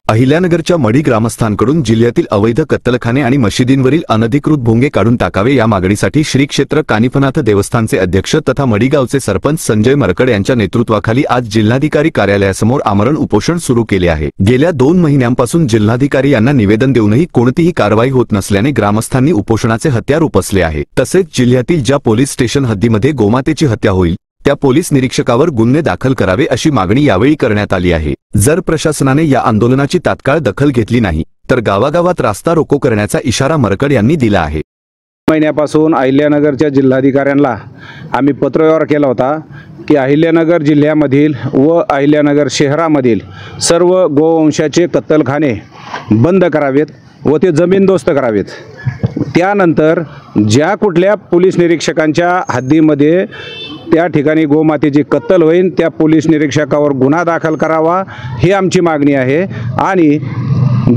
अहिल्यानगरच्या मढी ग्रामस्थांकडून जिल्ह्यातील अवैध कत्तलखाने आणि मशिदींवरील अनधिकृत भोंगे काढून टाकावे या मागणीसाठी श्री क्षेत्र कानिफनाथ देवस्थानचे अध्यक्ष तथा मढीगावचे सरपंच संजय मरकड यांच्या नेतृत्वाखाली आज जिल्हाधिकारी कार्यालयासमोर आमरण उपोषण सुरू केले आहे। गेल्या 2 महिन्यांपासून जिल्हाधिकारी यांना निवेदन देऊनही कोणतीही कारवाई होत नसल्याने ग्रामस्थांनी उपोषणाचे हत्यार उपसले आहे। तसेच जिल्ह्यातील ज्या पोलीस स्टेशन हद्दीमध्ये गोमातेची हत्या होईल त्या पोलीस निरीक्षकावर गुन्हे दाखल करावे अशी मागणी यावेळी करण्यात आली आहे। जर प्रशासनाने या आंदोलनाची तात्काळ दखल घेतली नाही तर गावागावात रास्ता रोको करण्याचा इशारा मरकड यांनी दिला आहे। महिन्यापासून अहिल्यानगरच्या जिल्हाधिकाऱ्यांना आम्ही पत्रव्यवहार केला होता की अहिल्यानगर जिल्ह्यामधील व अहिल्यानगर शहरामधील सर्व गोवंशाचे कत्तलखाने बंद करावेत व ते जमीनदोस्त करावेत। त्यानंतर ज्या कुठल्या पोलीस निरीक्षकांच्या हद्दीमध्ये त्या ठिकाणी गोमातेची कत्तल होईल त्या पोलीस निरीक्षकावर गुन्हा दाखल करावा ही आमची मागणी आहे। आणि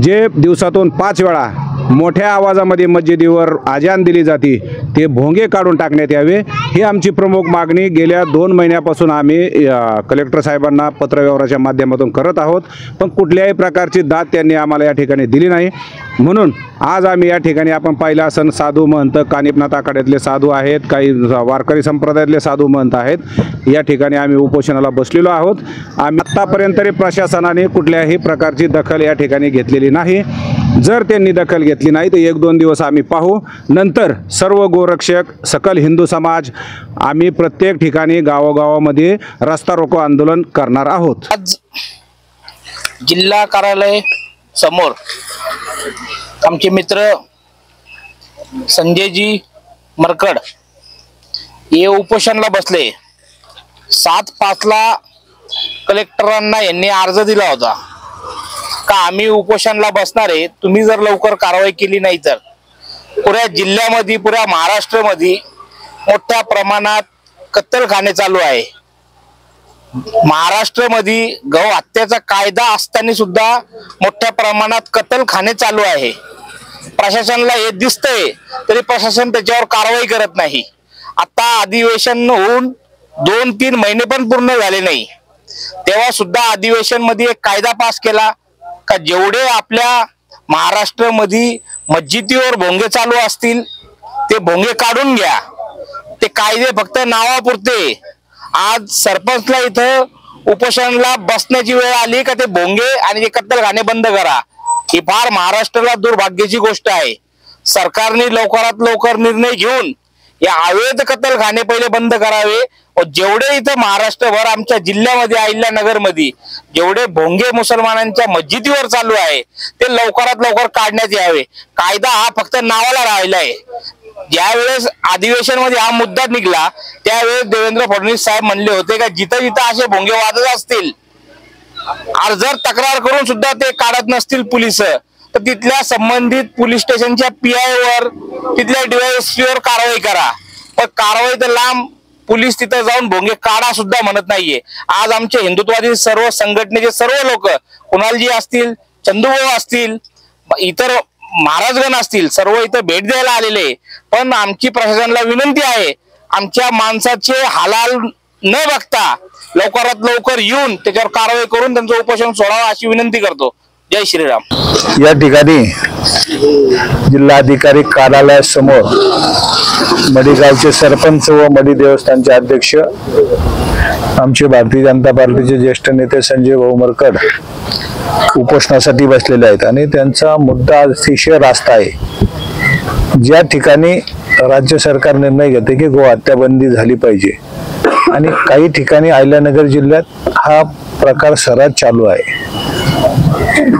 जे दिवसातून 5 वेळा मोठ्या आवाजामध्ये मस्जिदीवर आजान दिली जाते ते भोंगे काढून टाकण्यात यावे ही आमची प्रमुख मागणी गेल्या 2 महिन्यापासून आम्ही कलेक्टर साहेबांना पत्रव्यवहाराच्या माध्यमातून करत आहोत, पण कुठल्याही प्रकारची दाद त्यांनी आम्हाला या ठिकाणी दिली नाही। म्हणून आज आम्ही या ठिकाणी आपण पाहिलं असन साधू महंत कानिफनाथ आखाड्यातले साधू आहेत, काही वारकरी संप्रदायातले साधू महंत आहेत, या ठिकाणी आम्ही उपोषणाला बसलेलो आहोत। आम्ही आत्तापर्यंत तरी प्रशासनाने कुठल्याही प्रकारची दखल या ठिकाणी घेतलेली नाही। जर त्यांनी दखल घेतली नाही तर 1-2 दिवस आम्ही पाहू, नंतर सर्व गोरक्षक सकल हिंदू समाज आम्ही प्रत्येक ठिकाणी गावोगावामध्ये रस्ता रोको आंदोलन करणार आहोत। आज जिल्हा कार्यालय समोर आमचे मित्र संजयजी मरकड हे उपोषणाला बसले। 7/5 ला कलेक्टरांना यांनी अर्ज दिला होता का आम्ही उपोषणाला बसणार आहे, तुम्ही जर लवकर कारवाई केली नाही तर पुऱ्या जिल्ह्यामध्ये पुऱ्या महाराष्ट्रामध्ये मोठ्या प्रमाणात कत्तलखाने चालू आहे। महाराष्ट्रामध्ये गौ हत्याचा कायदा असताना सुद्धा मोठ्या प्रमाणात कत्तलखाने चालू आहे। प्रशासनाला हे दिसतंय तरी प्रशासन त्याच्यावर कारवाई करत नाही। आता अधिवेशन होऊन 2-3 महिने पण पूर्ण झाले नाही तेव्हा सुद्धा अधिवेशन मध्ये एक कायदा पास केला का जेवढे आपल्या महाराष्ट्रामध्ये मस्जिदीवर भोंगे चालू असतील ते भोंगे काढून घ्या। ते कायदे फक्त नावापुरते। आज सरपंचला इथं उपोषणाला बसण्याची वेळ आली का ते भोंगे आणि ते कत्तलखाने बंद करा, ही फार महाराष्ट्राला दुर्भाग्याची गोष्ट आहे। सरकारने लवकरात लवकर निर्णय घेऊन या अवैध कत्तलखाने पहिले बंद करावे व जेवढे इथं महाराष्ट्रभर आमच्या जिल्ह्यामध्ये अहिल्यानगर मध्ये जेवढे भोंगे मुसलमानांच्या मस्जिदीवर चालू आहे ते लवकरात लवकर काढण्यात यावे। कायदा हा फक्त नावाला राहिलाय। ज्यावेळेस अधिवेशन मध्ये हा मुद्दा निघाला त्यावेळेस देवेंद्र फडणवीस साहेब म्हणले होते का जिथं जिथं असे भोंगे वाजत असतील आणि जर तक्रार करून सुद्धा ते काढत नसतील पोलीस तर तिथल्या संबंधित पोलीस स्टेशनच्या PI वर तिथल्या DYSP वर कारवाई करा। पण कारवाई तर लांब, पोलीस तिथं जाऊन भोंगे काढा सुद्धा म्हणत नाहीये। आज आमचे हिंदुत्वादी सर्व संघटनेचे सर्व लोक कुणालजी असतील, चंदूभाऊ असतील, इतर महाराजगण असतील, सर्व इथं भेट द्यायला आलेले। पण आमची प्रशासनाला विनंती आहे आमच्या माणसाचे हालाल न बघता लवकरात लवकर येऊन त्याच्यावर कारवाई करून त्यांचं उपोषण सोडावं अशी विनंती करतो। जय श्रीराम। या ठिकाणी जिल्हाधिकारी कार्यालयासमोर मढीगावचे सरपंच व मढी देवस्थानचे अध्यक्ष आमचे भारतीय जनता पार्टीचे ज्येष्ठ नेते संजय भाऊ मरकड उपोषणासाठी बसलेले आहेत आणि त्यांचा मुद्दा अतिशय रास्त आहे। ज्या ठिकाणी राज्य सरकार निर्णय घेते की गो हत्या बंदी झाली पाहिजे आणि काही ठिकाणी अहिल्यानगर जिल्ह्यात हा प्रकार सर्रास चालू आहे।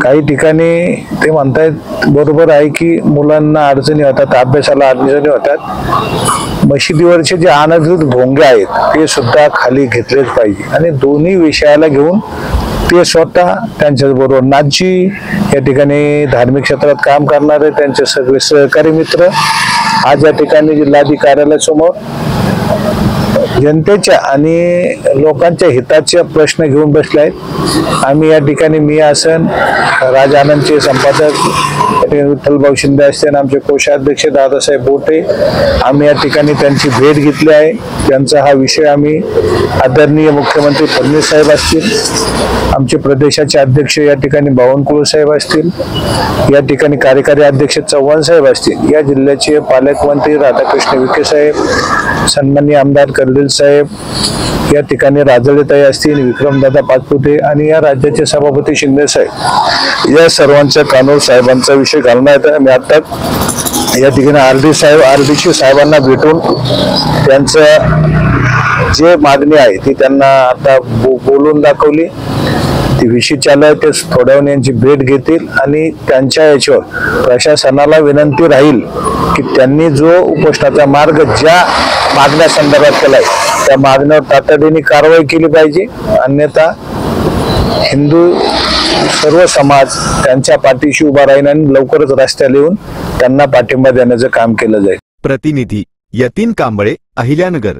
काही ठिकाणी ते म्हणतायत बरोबर आहे की मुलांना अडचणी होतात, अभ्यासाला अडचणी होतात, मशिदीवरचे जे अनधिकृत भोंगे आहेत ते सुद्धा खाली घेतलेच पाहिजे आणि दोन्ही विषयाला घेऊन ते स्वतः त्यांच्याबरोबर नाथजी या ठिकाणी धार्मिक क्षेत्रात काम करणारे त्यांचे सगळे सहकारी मित्र आज या ठिकाणी जिल्हाधिकारी कार्यालयासमोर जनतेच्या आणि लोकांच्या हिताचे प्रश्न घेऊन बसले आहेत. आम्ही या ठिकाणी मी असन, राज आनंदचे संपादक विठ्ठलभाऊ शिंदे असतील, आमचे कोषाध्यक्ष दादासाहेब बोटे, आम्ही या ठिकाणी त्यांची भेट घेतली आहे. त्यांचा हा विषय आम्ही आदरणीय मुख्यमंत्री फडणवीस साहेब असतील, आमचे प्रदेशाचे अध्यक्ष या ठिकाणी बावनकुळे साहेब असतील, या ठिकाणी कार्यकारी अध्यक्ष चव्हाण साहेब असतील, या जिल्ह्याचे पालकमंत्री राधाकृष्ण विखे साहेब, सन्माननीय आमदार कर्डिल साहेब, या ठिकाणी राजळेताई असतील, विक्रमदादा पाचपुते आणि या राज्याचे सभापती शिंदे साहेब, या सर्वांच्या कानोर साहेबांचा विषय घालण्यात आहे. मी आता या ठिकाणी आरडीसी साहेबांना भेटून त्यांचं जे मागणी आहे ती त्यांना आता बोलून दाखवली. ती विषय चालू आहे, ते थोड्या वेळाने यांची भेट घेतील आणि त्यांच्या याच्यावर प्रशासनाला विनंती राहील की त्यांनी जो उपोषणाचा मार्ग ज्या मागण्या संदर्भात केलाय त्या मागण्यावर तातडीने कारवाई केली पाहिजे. अन्यथा हिंदू सर्व समाज त्यांच्या पाठीशी उभा राहील आणि लवकरच रस्त्याला येऊन त्यांना पाठिंबा देण्याचं काम केलं जाईल. प्रतिनिधी यतीन कांबळे, अहिल्यानगर.